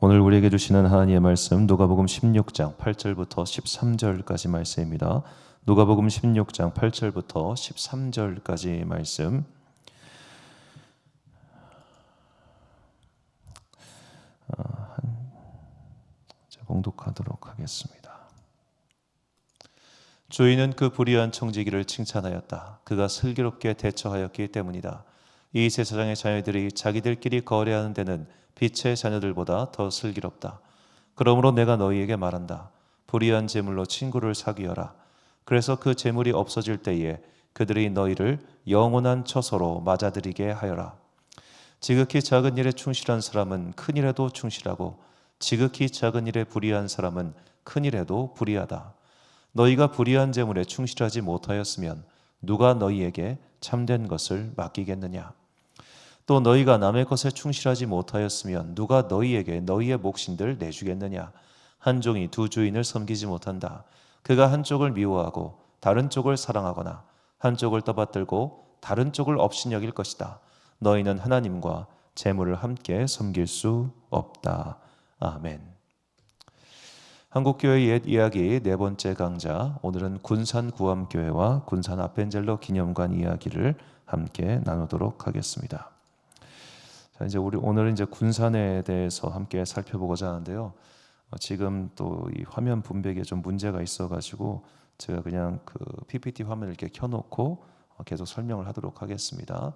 오늘 우리에게 주시는 하나님의 말씀 누가복음 16장 8절부터 13절까지 말씀입니다. 누가복음 16장 8절부터 13절까지 말씀 봉독하도록 하겠습니다. 주인은 그 불의한 청지기를 칭찬하였다. 그가 슬기롭게 대처하였기 때문이다. 이 제사장의 자녀들이 자기들끼리 거래하는 데는 빛의 자녀들보다 더 슬기롭다. 그러므로 내가 너희에게 말한다. 불의한 재물로 친구를 사귀어라. 그래서 그 재물이 없어질 때에 그들이 너희를 영원한 처소로 맞아들이게 하여라. 지극히 작은 일에 충실한 사람은 큰 일에도 충실하고 지극히 작은 일에 불의한 사람은 큰 일에도 불의하다. 너희가 불의한 재물에 충실하지 못하였으면 누가 너희에게 참된 것을 맡기겠느냐? 또 너희가 남의 것에 충실하지 못하였으면 누가 너희에게 너희의 몫인들 내주겠느냐? 한 종이 두 주인을 섬기지 못한다. 그가 한쪽을 미워하고 다른 쪽을 사랑하거나 한쪽을 떠받들고 다른 쪽을 업신여길 것이다. 너희는 하나님과 재물을 함께 섬길 수 없다. 아멘. 한국교회 옛 이야기 네 번째 강좌, 오늘은 군산구암교회와 군산 아펜젤러 기념관 이야기를 함께 나누도록 하겠습니다. 자, 이제 오늘은 군산에 대해서 함께 살펴보고자 하는데요. 지금 또 이 화면 분배기에 좀 문제가 있어가지고 제가 그냥 그 PPT 화면을 이렇게 켜놓고 계속 설명을 하도록 하겠습니다.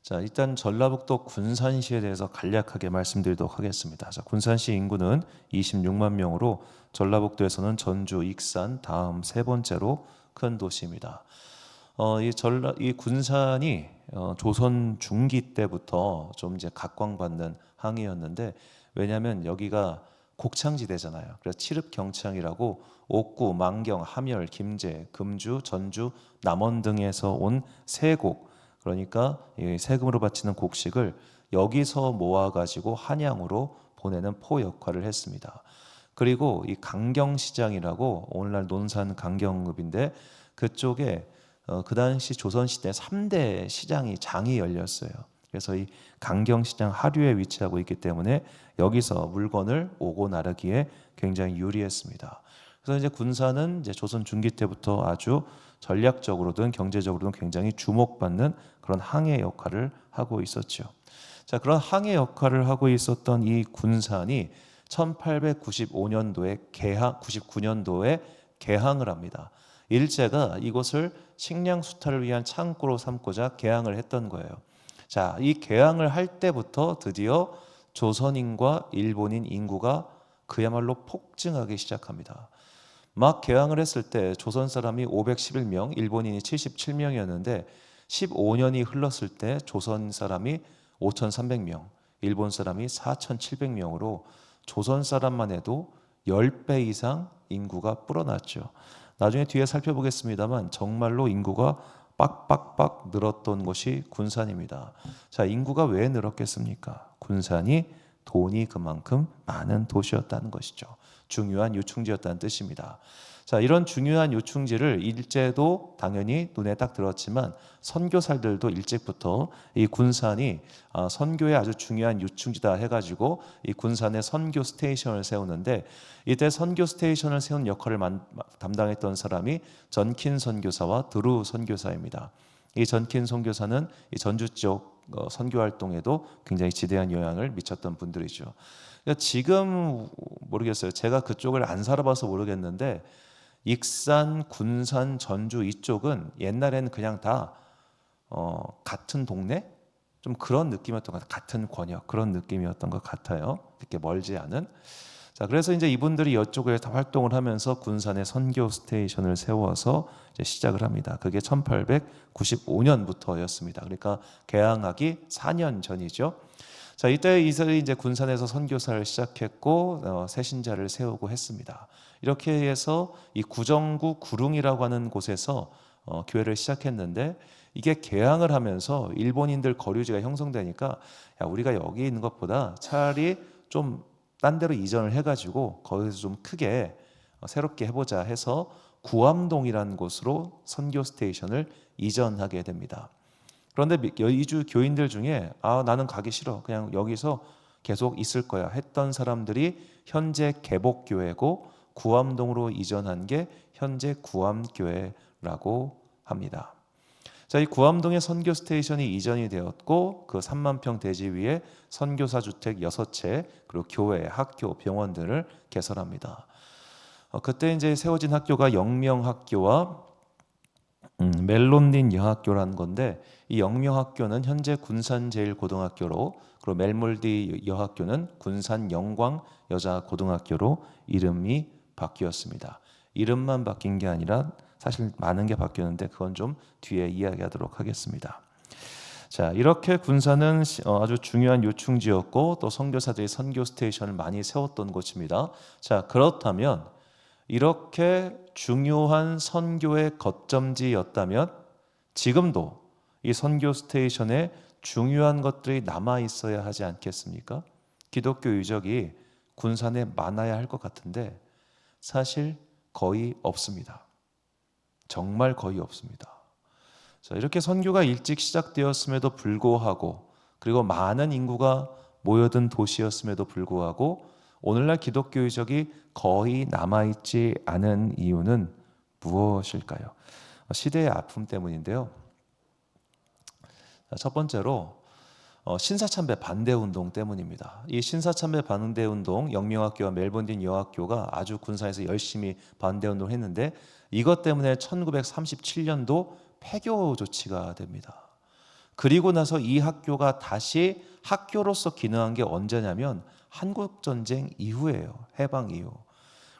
자, 일단 전라북도 군산시에 대해서 간략하게 말씀드리도록 하겠습니다. 자, 군산시 인구는 26만 명으로 전라북도에서는 전주, 익산 다음 세 번째로 큰 도시입니다. 이 군산이 조선 중기 때부터 좀 이제 각광받는 항이었는데, 왜냐하면 여기가 곡창지대잖아요. 그래서 칠읍경창이라고 옥구, 망경, 함열, 김제, 금주, 전주, 남원 등에서 온 세곡, 그러니까 이 세금으로 바치는 곡식을 여기서 모아가지고 한양으로 보내는 포 역할을 했습니다. 그리고 이 강경시장이라고 오늘날 논산 강경읍인데, 그쪽에 그 당시 조선시대 3대 시장이 장이 열렸어요. 그래서 이 강경시장 하류에 위치하고 있기 때문에 여기서 물건을 오고 나르기에 굉장히 유리했습니다. 그래서 이제 군산은 이제 조선 중기 때부터 아주 전략적으로든 경제적으로든 굉장히 주목받는 그런 항해 역할을 하고 있었죠. 자, 그런 항해 역할을 하고 있었던 이 군산이 1895년도에 99년도에 개항을 합니다. 일제가 이곳을 식량 수탈을 위한 창고로 삼고자 개항을 했던 거예요. 자, 이 개항을 할 때부터 드디어 조선인과 일본인 인구가 그야말로 폭증하기 시작합니다. 막 개항을 했을 때 조선 사람이 511명, 일본인이 77명이었는데 15년이 흘렀을 때 조선 사람이 5,300명, 일본 사람이 4,700명으로 조선 사람만 해도 10배 이상 인구가 불어났죠. 나중에 뒤에 살펴보겠습니다만 정말로 인구가 빡빡빡 늘었던 곳이 군산입니다. 자, 인구가 왜 늘었겠습니까? 군산이 돈이 그만큼 많은 도시였다는 것이죠. 중요한 유충지였다는 뜻입니다. 자, 이런 중요한 유충지를 일제도 당연히 눈에 딱 들었지만 선교사들도 일찍부터 이 군산이 선교의 아주 중요한 유충지다 해가지고 이 군산에 선교 스테이션을 세우는데, 이때 선교 스테이션을 세운 역할을 담당했던 사람이 전킨 선교사와 드루 선교사입니다. 이 전킨 선교사는 이 전주 쪽 선교 활동에도 굉장히 지대한 영향을 미쳤던 분들이죠. 그러니까 지금 모르겠어요. 제가 그쪽을 안 살아봐서 모르겠는데 익산, 군산, 전주 이쪽은 옛날에는 그냥 다 같은 동네? 좀 그런 느낌이었던 것 같아요. 같은 권역 그런 느낌이었던 것 같아요. 이렇게 멀지 않은. 자, 그래서 이제 이분들이 이쪽에 다 활동을 하면서 군산에 선교 스테이션을 세워서 이제 시작을 합니다. 그게 1895년부터였습니다. 그러니까 개항하기 4년 전이죠. 자, 이때 이들이 이제 군산에서 선교사를 시작했고 새신자를 세우고 했습니다. 이렇게 해서 이 구정구 구릉이라고 하는 곳에서 교회를 시작했는데, 이게 개항을 하면서 일본인들 거류지가 형성되니까 야, 우리가 여기 있는 것보다 차라리 좀 딴 데로 이전을 해가지고 거기서 좀 크게 새롭게 해보자 해서 구암동이라는 곳으로 선교 스테이션을 이전하게 됩니다. 그런데 이주 교인들 중에 나는 가기 싫어. 그냥 여기서 계속 있을 거야 했던 사람들이 현재 개복교회고 구암동으로 이전한 게 현재 구암교회라고 합니다. 자, 이 구암동에 선교 스테이션이 이전이 되었고 그 3만 평 대지 위에 선교사 주택 6채 그리고 교회, 학교, 병원들을 개설합니다. 그때 이제 세워진 학교가 영명학교와 멜론딘 여학교라는 건데 이 영명학교는 현재 군산제일고등학교로 그리고 멜몰디 여학교는 군산영광 여자고등학교로 이름이 바뀌었습니다. 이름만 바뀐 게 아니라 사실 많은 게 바뀌었는데 그건 좀 뒤에 이야기하도록 하겠습니다. 자, 이렇게 군산은 아주 중요한 요충지였고 또 선교사들이 선교 스테이션을 많이 세웠던 곳입니다. 자, 그렇다면 이렇게 중요한 선교의 거점지였다면 지금도 이 선교 스테이션에 중요한 것들이 남아 있어야 하지 않겠습니까? 기독교 유적이 군산에 많아야 할 것 같은데 사실 거의 없습니다. 정말 거의 없습니다. 자, 이렇게 선교가 일찍 시작되었음에도 불구하고 그리고 많은 인구가 모여든 도시였음에도 불구하고 오늘날 기독교 유적이 거의 남아있지 않은 이유는 무엇일까요? 시대의 아픔 때문인데요. 첫 번째로 신사참배 반대운동 때문입니다. 이 신사참배 반대운동 영명학교와 멜본딘 여학교가 아주 군산에서 열심히 반대운동을 했는데 이것 때문에 1937년도 폐교 조치가 됩니다. 그리고 나서 이 학교가 다시 학교로서 기능한 게 언제냐면 한국전쟁 이후예요. 해방 이후.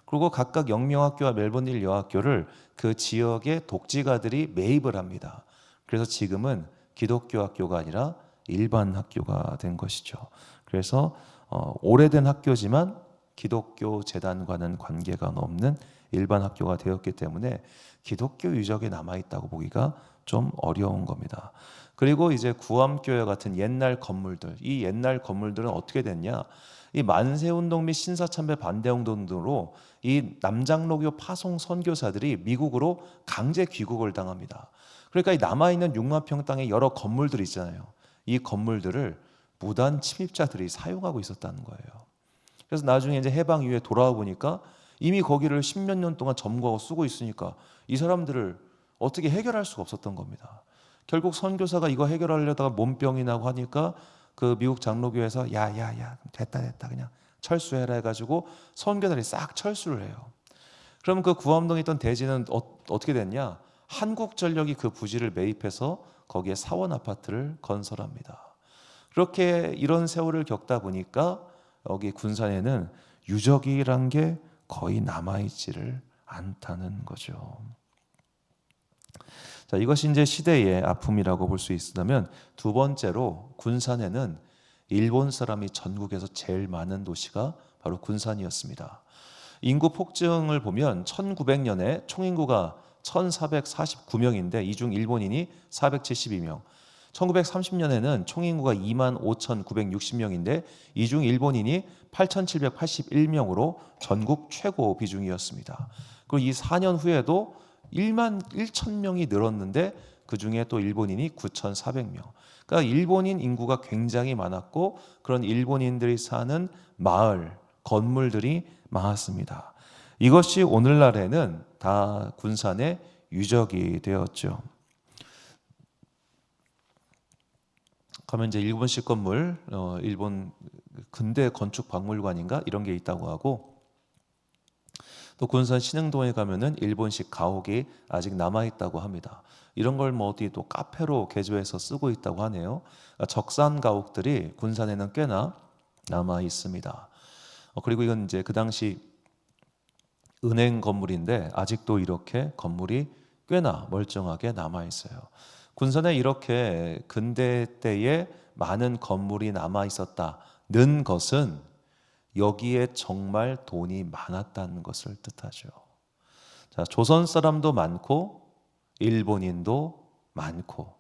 그리고 각각 영명학교와 멜본딜 여학교를 그 지역의 독지가들이 매입을 합니다. 그래서 지금은 기독교 학교가 아니라 일반 학교가 된 것이죠. 그래서 오래된 학교지만 기독교 재단과는 관계가 없는 일반 학교가 되었기 때문에 기독교 유적이 남아있다고 보기가 좀 어려운 겁니다. 그리고 이제 구암교회 같은 옛날 건물들, 이 옛날 건물들은 어떻게 됐냐? 이 만세운동 및 신사참배 반대운동 등으로 이 남장로교 파송 선교사들이 미국으로 강제 귀국을 당합니다. 그러니까 이 남아있는 6만 평 땅의 여러 건물들이 있잖아요. 이 건물들을 무단 침입자들이 사용하고 있었다는 거예요. 그래서 나중에 이제 해방 이후에 돌아와 보니까 이미 거기를 10몇 년 동안 점거하고 쓰고 있으니까 이 사람들을 어떻게 해결할 수가 없었던 겁니다. 결국 선교사가 이거 해결하려다가 몸병이 나고 하니까 그 미국 장로교에서 야야야 됐다 그냥 철수해라 해가지고 선교사들이 싹 철수를 해요. 그럼 그 구암동에 있던 대지는 어떻게 됐냐? 한국전력이 그 부지를 매입해서 거기에 사원 아파트를 건설합니다. 그렇게 이런 세월을 겪다 보니까 여기 군산에는 유적이란 게 거의 남아있지를 않다는 거죠. 자, 이것이 이제 시대의 아픔이라고 볼 수 있다면 두 번째로 군산에는 일본 사람이 전국에서 제일 많은 도시가 바로 군산이었습니다. 인구 폭증을 보면 1900년에 총인구가 1449명인데 이 중 일본인이 472명. 1930년에는 총인구가 25,960명인데 이 중 일본인이 8,781명으로 전국 최고 비중이었습니다. 그리고 이 4년 후에도 1만 1천 명이 늘었는데 그 중에 또 일본인이 9,400명. 그러니까 일본인 인구가 굉장히 많았고 그런 일본인들이 사는 마을, 건물들이 많았습니다. 이것이 오늘날에는 다 군산의 유적이 되었죠. 가면 이제 일본식 건물, 일본 근대 건축 박물관인가 이런 게 있다고 하고 또 군산 신흥동에 가면은 일본식 가옥이 아직 남아 있다고 합니다. 이런 걸 뭐 어디 또 카페로 개조해서 쓰고 있다고 하네요. 적산 가옥들이 군산에는 꽤나 남아 있습니다. 그리고 이건 이제 그 당시 은행 건물인데 아직도 이렇게 건물이 꽤나 멀쩡하게 남아 있어요. 군산에 이렇게 근대 때에 많은 건물이 남아 있었다는 것은 여기에 정말 돈이 많았다는 것을 뜻하죠. 자, 조선 사람도 많고 일본인도 많고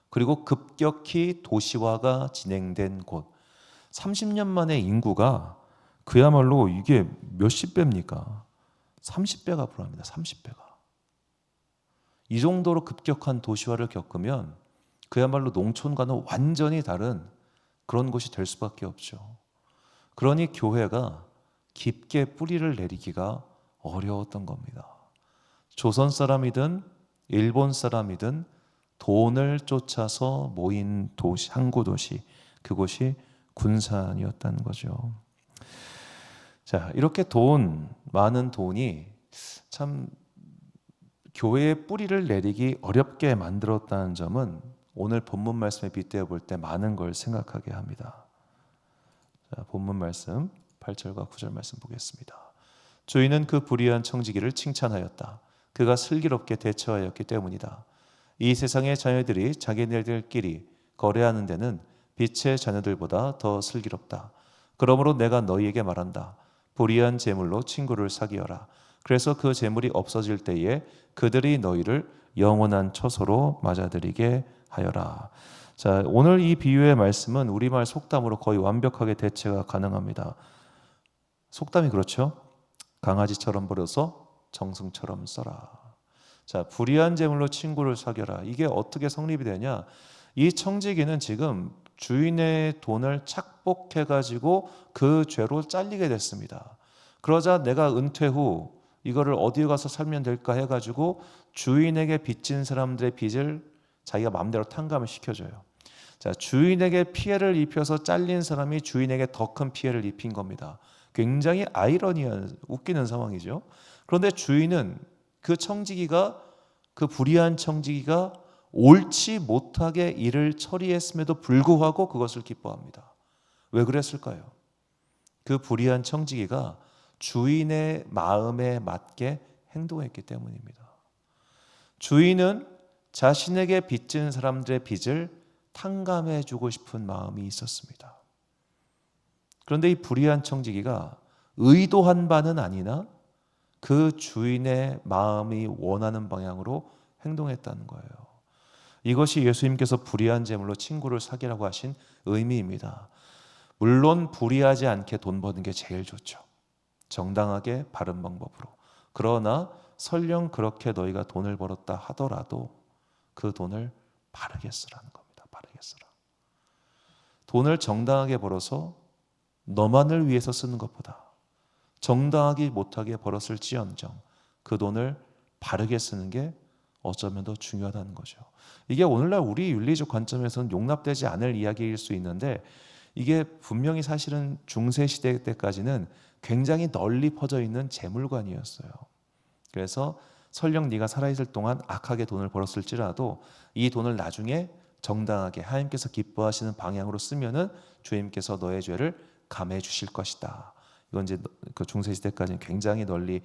그리고 급격히 도시화가 진행된 곳 30년 만에 인구가 그야말로 이게 몇십 배입니까? 30배가 불어납니다. 30배가. 이 정도로 급격한 도시화를 겪으면 그야말로 농촌과는 완전히 다른 그런 곳이 될 수밖에 없죠. 그러니 교회가 깊게 뿌리를 내리기가 어려웠던 겁니다. 조선 사람이든 일본 사람이든 돈을 쫓아서 모인 도시, 항구 도시, 그곳이 군산이었다는 거죠. 자, 이렇게 많은 돈이 참 교회의 뿌리를 내리기 어렵게 만들었다는 점은 오늘 본문 말씀에 빗대어 볼 때 많은 걸 생각하게 합니다. 자, 본문 말씀 8절과 9절 말씀 보겠습니다. 주인은 그 불의한 청지기를 칭찬하였다. 그가 슬기롭게 대처하였기 때문이다. 이 세상의 자녀들이 자기네들끼리 거래하는 데는 빛의 자녀들보다 더 슬기롭다. 그러므로 내가 너희에게 말한다. 불의한 재물로 친구를 사귀어라. 그래서 그 재물이 없어질 때에 그들이 너희를 영원한 처소로 맞아들이게 하여라. 자, 오늘 이 비유의 말씀은 우리말 속담으로 거의 완벽하게 대체가 가능합니다. 속담이 그렇죠. 강아지처럼 버려서 정승처럼 써라. 자, 불의한 재물로 친구를 사귀어라. 이게 어떻게 성립이 되냐? 이 청지기는 지금 주인의 돈을 착복해가지고 그 죄로 잘리게 됐습니다. 그러자 내가 은퇴 후 이거를 어디에 가서 살면 될까 해가지고 주인에게 빚진 사람들의 빚을 자기가 마음대로 탕감을 시켜줘요. 자, 주인에게 피해를 입혀서 잘린 사람이 주인에게 더 큰 피해를 입힌 겁니다. 굉장히 아이러니한 웃기는 상황이죠. 그런데 주인은 그 불의한 청지기가 옳지 못하게 일을 처리했음에도 불구하고 그것을 기뻐합니다. 왜 그랬을까요? 그 불의한 청지기가 주인의 마음에 맞게 행동했기 때문입니다. 주인은 자신에게 빚진 사람들의 빚을 탕감해주고 싶은 마음이 있었습니다. 그런데 이 불의한 청지기가 의도한 바는 아니나 그 주인의 마음이 원하는 방향으로 행동했다는 거예요. 이것이 예수님께서 불의한 재물로 친구를 사귀라고 하신 의미입니다. 물론 불의하지 않게 돈 버는 게 제일 좋죠. 정당하게 바른 방법으로. 그러나 설령 그렇게 너희가 돈을 벌었다 하더라도 그 돈을 바르게 쓰라는 겁니다. 바르게 쓰라. 돈을 정당하게 벌어서 너만을 위해서 쓰는 것보다 정당하게 못하게 벌었을지언정 그 돈을 바르게 쓰는 게 어쩌면 더 중요하다는 거죠. 이게 오늘날 우리 윤리적 관점에서는 용납되지 않을 이야기일 수 있는데 이게 분명히 사실은 중세시대 때까지는 굉장히 널리 퍼져 있는 재물관이었어요. 그래서 설령 네가 살아있을 동안 악하게 돈을 벌었을지라도 이 돈을 나중에 정당하게 하나님께서 기뻐하시는 방향으로 쓰면은 주님께서 너의 죄를 감해 주실 것이다. 이건 이제 그 중세시대까지는 굉장히 널리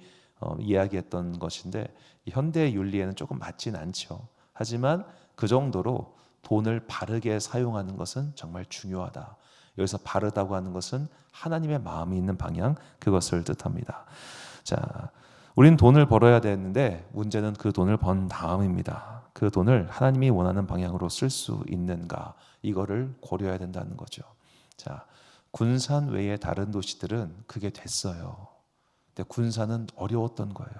이야기했던 것인데 현대 윤리에는 조금 맞진 않죠. 하지만 그 정도로 돈을 바르게 사용하는 것은 정말 중요하다. 여기서 바르다고 하는 것은 하나님의 마음이 있는 방향, 그것을 뜻합니다. 자, 우린 돈을 벌어야 되는데 문제는 그 돈을 번 다음입니다. 그 돈을 하나님이 원하는 방향으로 쓸 수 있는가, 이거를 고려해야 된다는 거죠. 자, 군산 외의 다른 도시들은 그게 됐어요. 근데 군산은 어려웠던 거예요.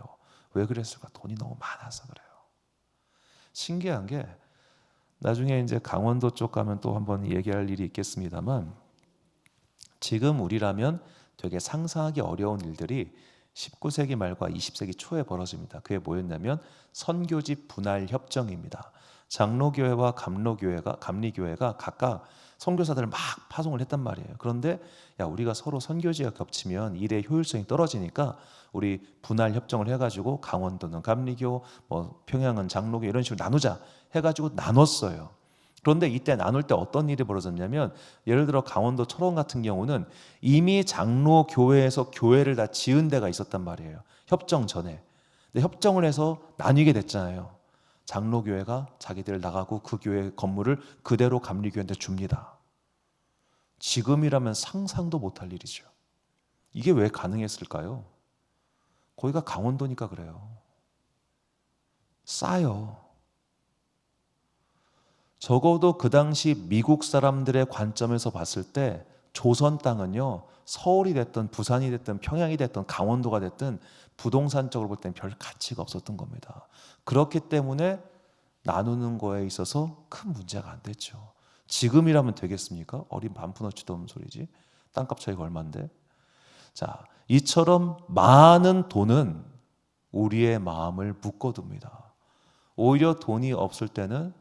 왜 그랬을까? 돈이 너무 많아서 그래요. 신기한 게 나중에 이제 강원도 쪽 가면 또 한번 얘기할 일이 있겠습니다만 지금 우리라면 되게 상상하기 어려운 일들이 19세기 말과 20세기 초에 벌어집니다. 그게 뭐였냐면 선교지 분할 협정입니다. 장로교회와 감리교회가 각각 선교사들을 막 파송을 했단 말이에요. 그런데 야, 우리가 서로 선교지가 겹치면 일의 효율성이 떨어지니까 우리 분할 협정을 해가지고 강원도는 감리교, 뭐 평양은 장로교 이런 식으로 나누자 해가지고 나눴어요. 그런데 이때 나눌 때 어떤 일이 벌어졌냐면 예를 들어 강원도 철원 같은 경우는 이미 장로교회에서 교회를 다 지은 데가 있었단 말이에요. 협정 전에. 근데 협정을 해서 나뉘게 됐잖아요. 장로교회가 자기들 나가고 그 교회 건물을 그대로 감리교회한테 줍니다. 지금이라면 상상도 못할 일이죠. 이게 왜 가능했을까요? 거기가 강원도니까 그래요. 싸요. 적어도 그 당시 미국 사람들의 관점에서 봤을 때 조선 땅은요, 서울이 됐든 부산이 됐든 평양이 됐든 강원도가 됐든 부동산적으로 볼 때는 별 가치가 없었던 겁니다. 그렇기 때문에 나누는 거에 있어서 큰 문제가 안 됐죠. 지금이라면 되겠습니까? 어린 반푼어치도 없는 소리지. 땅값 차이가 얼만데. 자, 이처럼 많은 돈은 우리의 마음을 묶어둡니다. 오히려 돈이 없을 때는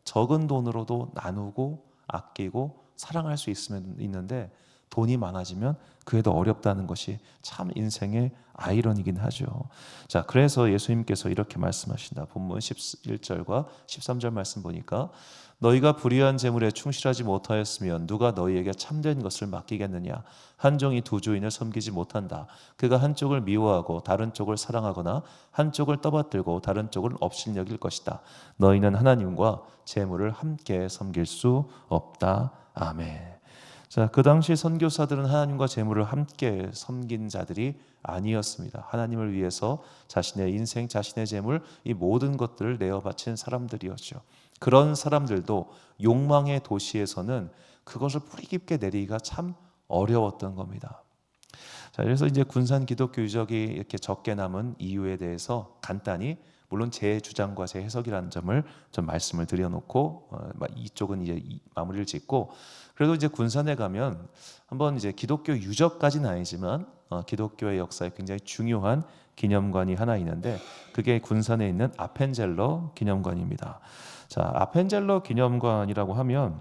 적은 돈으로도 나누고 아끼고 사랑할 수 있는데 돈이 많아지면 그게 더 어렵다는 것이 참 인생의 아이러니긴 하죠. 자, 그래서 예수님께서 이렇게 말씀하신다. 본문 11절과 13절 말씀 보니까 너희가 불의한 재물에 충실하지 못하였으면 누가 너희에게 참된 것을 맡기겠느냐. 한 종이 두 주인을 섬기지 못한다. 그가 한쪽을 미워하고 다른 쪽을 사랑하거나 한쪽을 떠받들고 다른 쪽을 업신여길 것이다. 너희는 하나님과 재물을 함께 섬길 수 없다. 아멘. 자, 그 당시 선교사들은 하나님과 재물을 함께 섬긴 자들이 아니었습니다. 하나님을 위해서 자신의 인생, 자신의 재물, 이 모든 것들을 내어 바친 사람들이었죠. 그런 사람들도 욕망의 도시에서는 그것을 뿌리 깊게 내리기가 참 어려웠던 겁니다. 자, 그래서 이제 군산 기독교 유적이 이렇게 적게 남은 이유에 대해서 간단히, 물론 제 주장과 제 해석이라는 점을 좀 말씀을 드려놓고 이쪽은 이제 마무리를 짓고, 그래도 이제 군산에 가면 한번 이제 기독교 유적까지는 아니지만 기독교의 역사에 굉장히 중요한 기념관이 하나 있는데 그게 군산에 있는 아펜젤러 기념관입니다. 자, 아펜젤러 기념관이라고 하면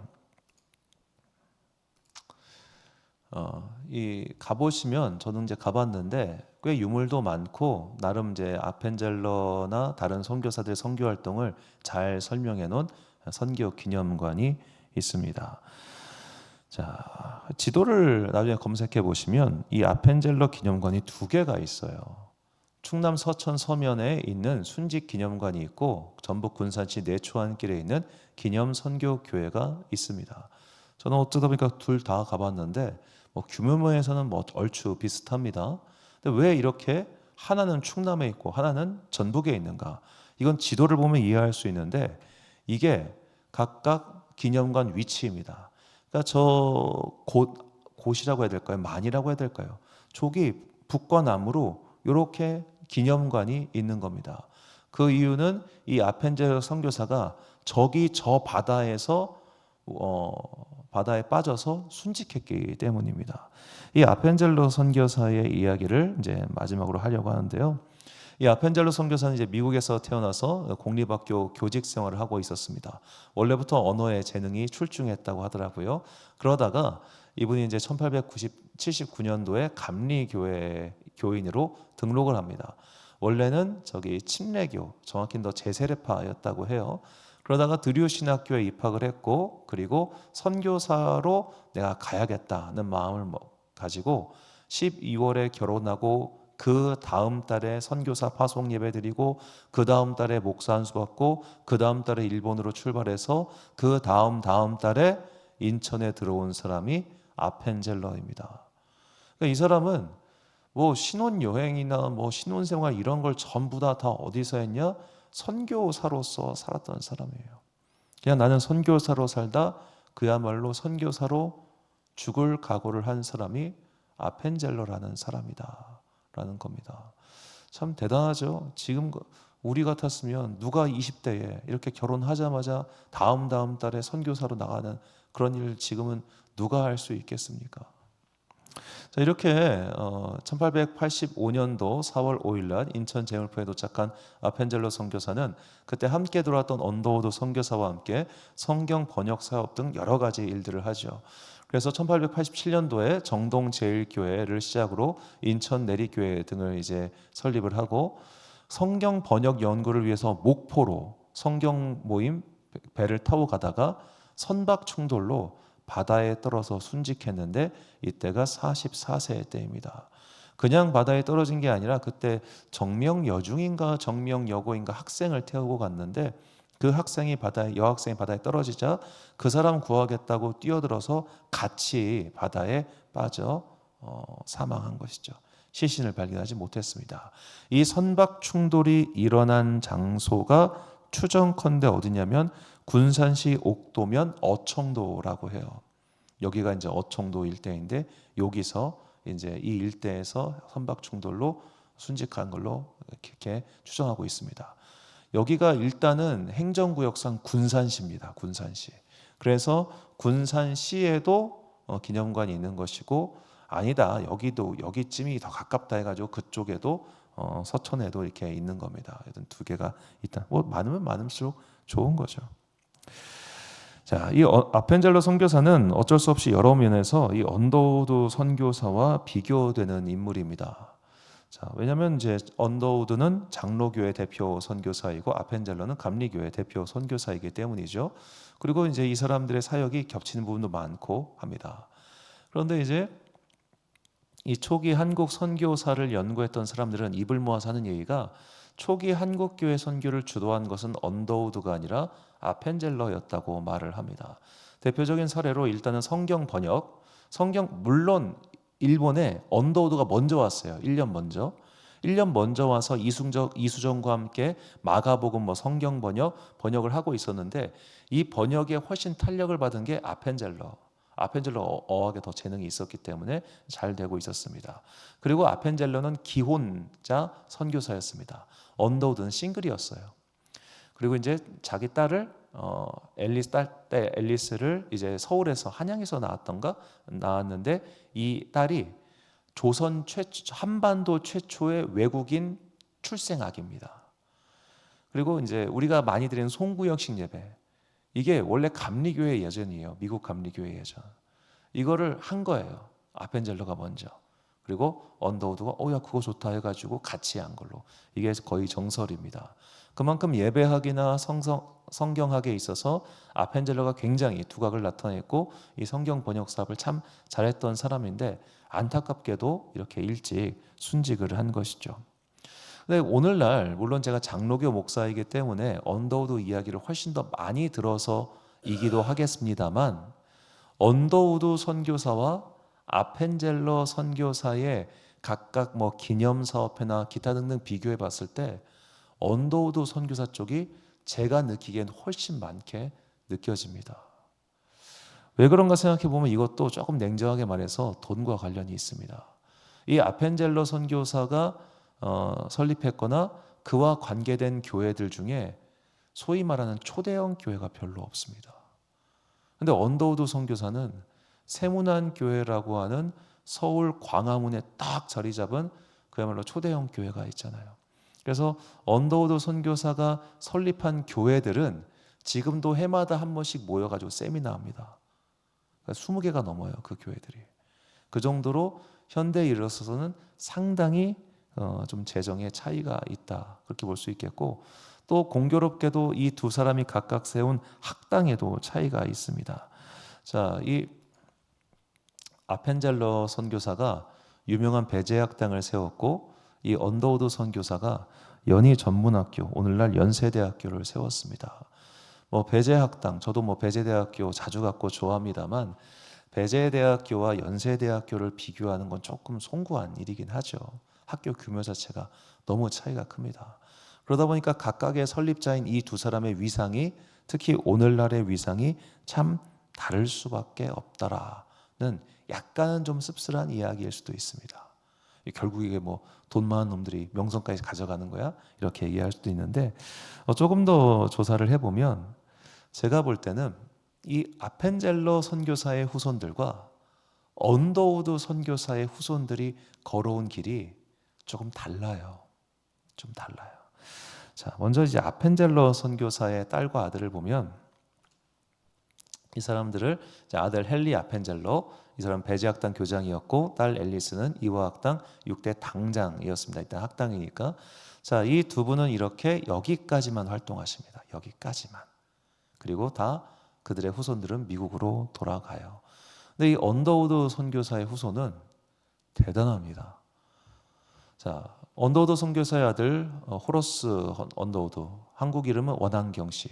이 가보시면, 저는 이제 가봤는데 꽤 유물도 많고 나름 이제 아펜젤러나 다른 선교사들의 선교 활동을 잘 설명해 놓은 선교 기념관이 있습니다. 자, 지도를 나중에 검색해 보시면 이 아펜젤러 기념관이 두 개가 있어요. 충남 서천 서면에 있는 순직 기념관이 있고 전북 군산시 내초안길에 있는 기념 선교 교회가 있습니다. 저는 어쩌다 보니까 둘 다 가봤는데 규모에서는 얼추 비슷합니다. 근데 왜 이렇게 하나는 충남에 있고 하나는 전북에 있는가? 이건 지도를 보면 이해할 수 있는데 이게 각각 기념관 위치입니다. 그러니까 저 곳이라고 해야 될까요? 만이라고 해야 될까요? 저기 북과 남으로 이렇게 기념관이 있는 겁니다. 그 이유는 이 아펜젤러 선교사가 저기 저 바다에서 바다에 빠져서 순직했기 때문입니다. 이 아펜젤러 선교사의 이야기를 이제 마지막으로 하려고 하는데요. 이 아펜젤러 선교사는 이제 미국에서 태어나서 공립학교 교직 생활을 하고 있었습니다. 원래부터 언어에 재능이 출중했다고 하더라고요. 그러다가 이분이 이제 1879년도에 감리교회 교인으로 등록을 합니다. 원래는 저기 침례교, 정확히는 더 제세례파였다고 해요. 그러다가 드류신학교에 입학을 했고, 그리고 선교사로 내가 가야겠다는 마음을 가지고 12월에 결혼하고 그 다음 달에 선교사 파송 예배 드리고 그 다음 달에 목사 안수 받고 그 다음 달에 일본으로 출발해서 그 다음 달에 인천에 들어온 사람이 아펜젤러입니다. 그러니까 이 사람은 신혼여행이나 신혼생활 이런 걸 전부 다 어디서 했냐? 선교사로서 살았던 사람이에요. 그냥 나는 선교사로 살다 그야말로 선교사로 죽을 각오를 한 사람이 아펜젤러라는 사람이다 라는 겁니다. 참 대단하죠. 지금 우리 같았으면 누가 20대에 이렇게 결혼하자마자 다음 달에 선교사로 나가는 그런 일을 지금은 누가 할 수 있겠습니까? 자, 이렇게 1885년도 4월 5일 날 인천 제물포에 도착한 아펜젤러 선교사는 그때 함께 돌아왔던 언더우드 선교사와 함께 성경 번역 사업 등 여러 가지 일들을 하죠. 그래서 1887년도에 정동 제일교회를 시작으로 인천 내리교회 등을 이제 설립을 하고 성경 번역 연구를 위해서 목포로 성경 모임 배를 타고 가다가 선박 충돌로 바다에 떨어서 순직했는데 이때가 44세의 때입니다. 그냥 바다에 떨어진 게 아니라 그때 정명여중인가 정명여고인가 학생을 태우고 갔는데 그 여학생이 바다에 떨어지자 그 사람 구하겠다고 뛰어들어서 같이 바다에 빠져 사망한 것이죠. 시신을 발견하지 못했습니다. 이 선박 충돌이 일어난 장소가 추정컨대 어디냐면 군산시 옥도면 어청도라고 해요. 여기가 이제 어청도 일대인데 여기서 이제 이 일대에서 선박 충돌로 순직한 걸로 이렇게 추정하고 있습니다. 여기가 일단은 행정구역상 군산시입니다. 군산시. 그래서 군산시에도 기념관이 있는 것이고, 아니다, 여기도 여기쯤이 더 가깝다 해가지고 그쪽에도 서천에도 이렇게 있는 겁니다. 하여튼 두 개가 일단 많으면 많을수록 좋은 거죠. 자, 이 아펜젤러 선교사는 어쩔 수 없이 여러 면에서 이 언더우드 선교사와 비교되는 인물입니다. 자, 왜냐하면 이제 언더우드는 장로교회 대표 선교사이고 아펜젤러는 감리교회 대표 선교사이기 때문이죠. 그리고 이제 이 사람들의 사역이 겹치는 부분도 많고 합니다. 그런데 이제 이 초기 한국 선교사를 연구했던 사람들은 입을 모아서 하는 얘기가, 초기 한국 교회 선교를 주도한 것은 언더우드가 아니라 아펜젤러였다고 말을 합니다. 대표적인 사례로 일단은 성경 번역, 물론 일본에 언더우드가 먼저 왔어요. 1년 먼저 와서 이수정과 함께 마가복음 성경 번역을 하고 있었는데, 이 번역에 훨씬 탄력을 받은 게 아펜젤러 어학에 더 재능이 있었기 때문에 잘 되고 있었습니다. 그리고 아펜젤러는 기혼자 선교사였습니다. 언더우드는 싱글이었어요. 그리고 이제 자기 딸을 앨리스를 이제 서울에서 한양에서 나왔는데, 이 딸이 한반도 최초의 외국인 출생아기입니다. 그리고 이제 우리가 많이 드리는 송구형식 예배, 이게 원래 감리교회 예전이에요. 미국 감리교회 예전. 이거를 한 거예요. 아펜젤러가 먼저. 그리고 언더우드가 야 그거 좋다 해가지고 같이 한 걸로. 이게 거의 정설입니다. 그만큼 예배학이나 성경학에 있어서 아펜젤러가 굉장히 두각을 나타냈고, 이 성경 번역 사업을 참 잘했던 사람인데, 안타깝게도 이렇게 일찍 순직을 한 것이죠. 근데 오늘날 물론 제가 장로교 목사이기 때문에 언더우드 이야기를 훨씬 더 많이 들어서이기도 하겠습니다만, 언더우드 선교사와 아펜젤러 선교사의 각각 기념사업회나 기타 등등 비교해 봤을 때 언더우드 선교사 쪽이 제가 느끼기엔 훨씬 많게 느껴집니다. 왜 그런가 생각해 보면 이것도 조금 냉정하게 말해서 돈과 관련이 있습니다. 이 아펜젤러 선교사가 설립했거나 그와 관계된 교회들 중에 소위 말하는 초대형 교회가 별로 없습니다. 근데 언더우드 선교사는 세문안 교회라고 하는 서울 광화문에 딱 자리 잡은 그야말로 초대형 교회가 있잖아요. 그래서 언더우드 선교사가 설립한 교회들은 지금도 해마다 한 번씩 모여가지고 세미나합니다. 그러니까 20개가 넘어요, 그 교회들이. 그 정도로 현대에 이르러서는 상당히 좀 재정의 차이가 있다, 그렇게 볼 수 있겠고, 또 공교롭게도 이 두 사람이 각각 세운 학당에도 차이가 있습니다. 자, 이 아펜젤러 선교사가 유명한 배제학당을 세웠고, 이 언더우드 선교사가 연희전문학교, 오늘날 연세대학교를 세웠습니다. 배제학당, 저도 배제대학교 자주 갔고 좋아합니다만, 배제대학교와 연세대학교를 비교하는 건 조금 송구한 일이긴 하죠. 학교 규모 자체가 너무 차이가 큽니다. 그러다 보니까 각각의 설립자인 이 두 사람의 위상이, 특히 오늘날의 위상이 참 다를 수밖에 없다라는 약간은 좀 씁쓸한 이야기일 수도 있습니다. 결국 이게 돈 많은 놈들이 명성까지 가져가는 거야? 이렇게 얘기할 수도 있는데, 조금 더 조사를 해보면 제가 볼 때는 이 아펜젤러 선교사의 후손들과 언더우드 선교사의 후손들이 걸어온 길이 조금 달라요. 좀 달라요. 자, 먼저 이제 아펜젤러 선교사의 딸과 아들을 보면, 이 사람들을 아들 헨리 아펜젤러, 이 사람 배제학당 교장이었고, 딸 앨리스는 이화학당 6대 당장이었습니다. 일단 학당이니까. 자, 이 두 분은 이렇게 여기까지만 활동하십니다. 여기까지만. 그리고 다 그들의 후손들은 미국으로 돌아가요. 근데 이 언더우드 선교사의 후손은 대단합니다. 자, 언더우드 선교사의 아들 호러스 언더우드, 한국 이름은 원한경 씨.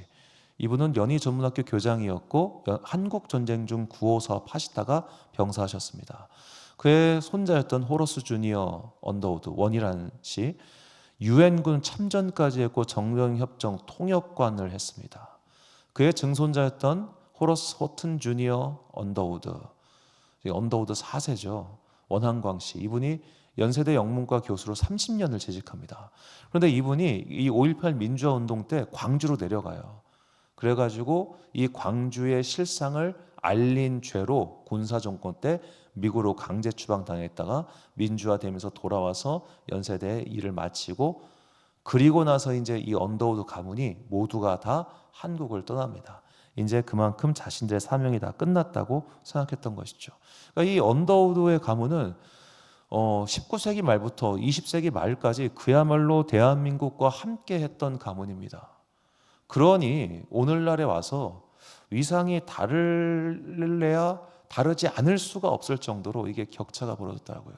이분은 연희전문학교 교장이었고 한국 전쟁 중 구호 사업 하시다가 병사하셨습니다. 그의 손자였던 호러스 주니어 언더우드 원이라는 씨, 유엔군 참전까지 했고 정령협정 통역관을 했습니다. 그의 증손자였던 호러스 호튼 주니어 언더우드 4세죠. 원한광 씨, 이분이 연세대 영문과 교수로 30년을 재직합니다. 그런데 이분이 이 5.18 민주화 운동 때 광주로 내려가요. 그래가지고 이 광주의 실상을 알린 죄로 군사정권 때 미국으로 강제 추방당했다가 민주화되면서 돌아와서 연세대에 일을 마치고, 그리고 나서 이제 이 언더우드 가문이 모두가 다 한국을 떠납니다. 이제 그만큼 자신들의 사명이 다 끝났다고 생각했던 것이죠. 그러니까 이 언더우드의 가문은 19세기 말부터 20세기 말까지 그야말로 대한민국과 함께 했던 가문입니다. 그러니 오늘날에 와서 위상이 다를래야 다르지 않을 수가 없을 정도로 이게 격차가 벌어졌다고요.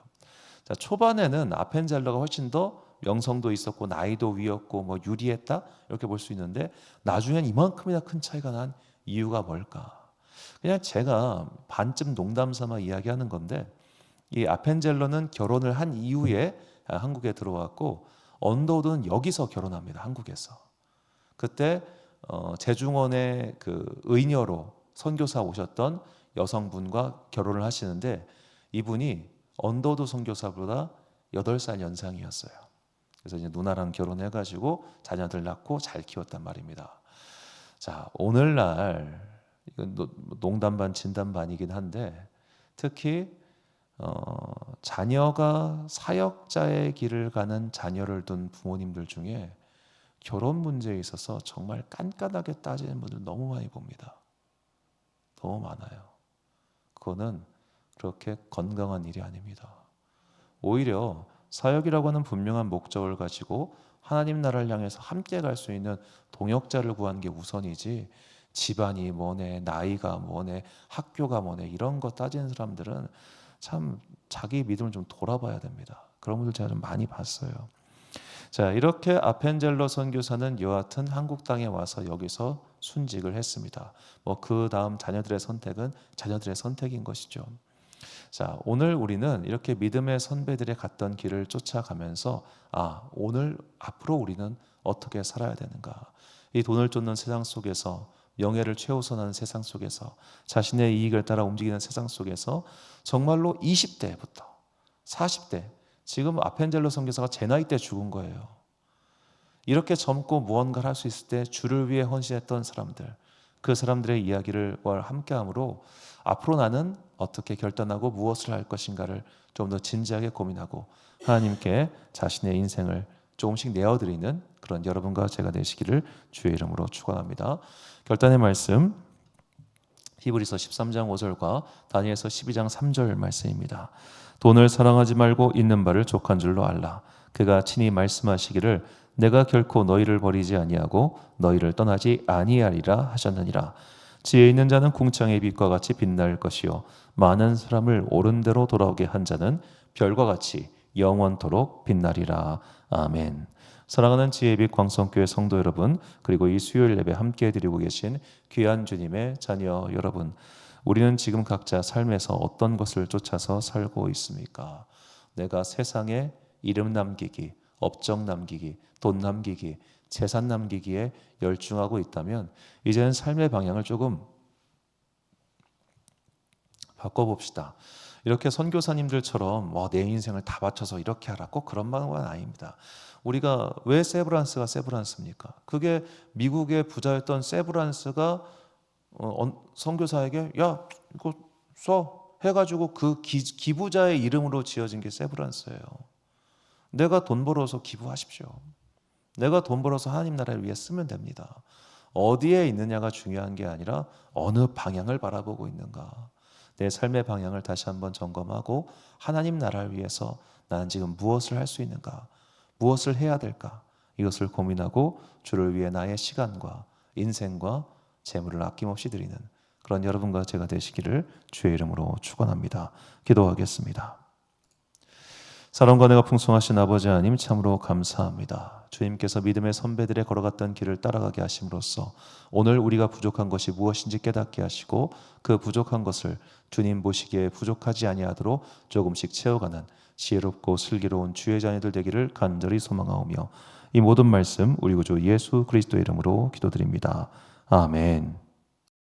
자, 초반에는 아펜젤러가 훨씬 더 명성도 있었고 나이도 위였고 뭐 유리했다 이렇게 볼 수 있는데, 나중엔 이만큼이나 큰 차이가 난 이유가 뭘까? 그냥 제가 반쯤 농담 삼아 이야기하는 건데, 이 아펜젤러는 결혼을 한 이후에 한국에 들어왔고 언더우드는 여기서 결혼합니다. 한국에서. 그때 재중원의 그 의녀로 선교사 오셨던 여성분과 결혼을 하시는데, 이분이 언더우드 선교사보다 8살 연상이었어요. 그래서 이제 누나랑 결혼해가지고 자녀들 낳고 잘 키웠단 말입니다. 자, 오늘날 이건 농담 반 진담 반이긴 한데, 특히 자녀가 사역자의 길을 가는 자녀를 둔 부모님들 중에 결혼 문제에 있어서 정말 깐깐하게 따지는 분들 너무 많이 봅니다. 너무 많아요. 그거는 그렇게 건강한 일이 아닙니다. 오히려 사역이라고 하는 분명한 목적을 가지고 하나님 나라를 향해서 함께 갈 수 있는 동역자를 구하는 게 우선이지, 집안이 뭐네, 나이가 뭐네, 학교가 뭐네 이런 거 따지는 사람들은 참 자기 믿음을 좀 돌아봐야 됩니다. 그런 분들 제가 좀 많이 봤어요. 자, 이렇게 아펜젤러 선교사는 여하튼 한국 땅에 와서 여기서 순직을 했습니다. 뭐 그 다음 자녀들의 선택은 자녀들의 선택인 것이죠. 자, 오늘 우리는 이렇게 믿음의 선배들의 갔던 길을 쫓아가면서 오늘 앞으로 우리는 어떻게 살아야 되는가? 이 돈을 쫓는 세상 속에서, 명예를 최우선하는 세상 속에서, 자신의 이익을 따라 움직이는 세상 속에서 정말로 20대부터 40대, 지금 아펜젤러 선교사가 제 나이 때 죽은 거예요. 이렇게 젊고 무언가를 할 수 있을 때 주를 위해 헌신했던 사람들, 그 사람들의 이야기를 함께함으로 앞으로 나는 어떻게 결단하고 무엇을 할 것인가를 좀 더 진지하게 고민하고 하나님께 자신의 인생을 조금씩 내어드리는 그런 여러분과 제가 되시기를 주의 이름으로 축원합니다. 결단의 말씀, 히브리서 13장 5절과 다니엘서 12장 3절 말씀입니다. 돈을 사랑하지 말고 있는 바를 족한 줄로 알라. 그가 친히 말씀하시기를 내가 결코 너희를 버리지 아니하고 너희를 떠나지 아니하리라 하셨느니라. 지혜 있는 자는 궁창의 빛과 같이 빛날 것이요 많은 사람을 옳은 대로 돌아오게 한 자는 별과 같이 영원토록 빛나리라. 아멘. 사랑하는 지혜의 빛 광성교회 성도 여러분, 그리고 이 수요일 예배 함께 드리고 계신 귀한 주님의 자녀 여러분, 우리는 지금 각자 삶에서 어떤 것을 쫓아서 살고 있습니까? 내가 세상에 이름 남기기, 업적 남기기, 돈 남기기, 재산 남기기에 열중하고 있다면 이제는 삶의 방향을 조금 바꿔봅시다. 이렇게 선교사님들처럼 내 인생을 다 바쳐서 이렇게 하라, 꼭 그런 방법은 아닙니다. 우리가 왜 세브란스가 세브란스입니까? 그게 미국의 부자였던 세브란스가 선교사에게 야 이거 써 해가지고 그 기부자의 이름으로 지어진 게 세브란스예요. 내가 돈 벌어서 기부하십시오. 내가 돈 벌어서 하나님 나라를 위해 쓰면 됩니다. 어디에 있느냐가 중요한 게 아니라 어느 방향을 바라보고 있는가. 내 삶의 방향을 다시 한번 점검하고 하나님 나라를 위해서 나는 지금 무엇을 할 수 있는가, 무엇을 해야 될까, 이것을 고민하고 주를 위해 나의 시간과 인생과 재물을 아낌없이 드리는 그런 여러분과 제가 되시기를 주의 이름으로 축원합니다. 기도하겠습니다. 사랑과 은혜가 풍성하신 아버지 하나님, 참으로 감사합니다. 주님께서 믿음의 선배들의 걸어갔던 길을 따라가게 하심으로써 오늘 우리가 부족한 것이 무엇인지 깨닫게 하시고 그 부족한 것을 주님 보시기에 부족하지 아니하도록 조금씩 채워가는 지혜롭고 슬기로운 주의 자녀들 되기를 간절히 소망하오며 이 모든 말씀 우리 구주 예수 그리스도의 이름으로 기도드립니다. 아멘.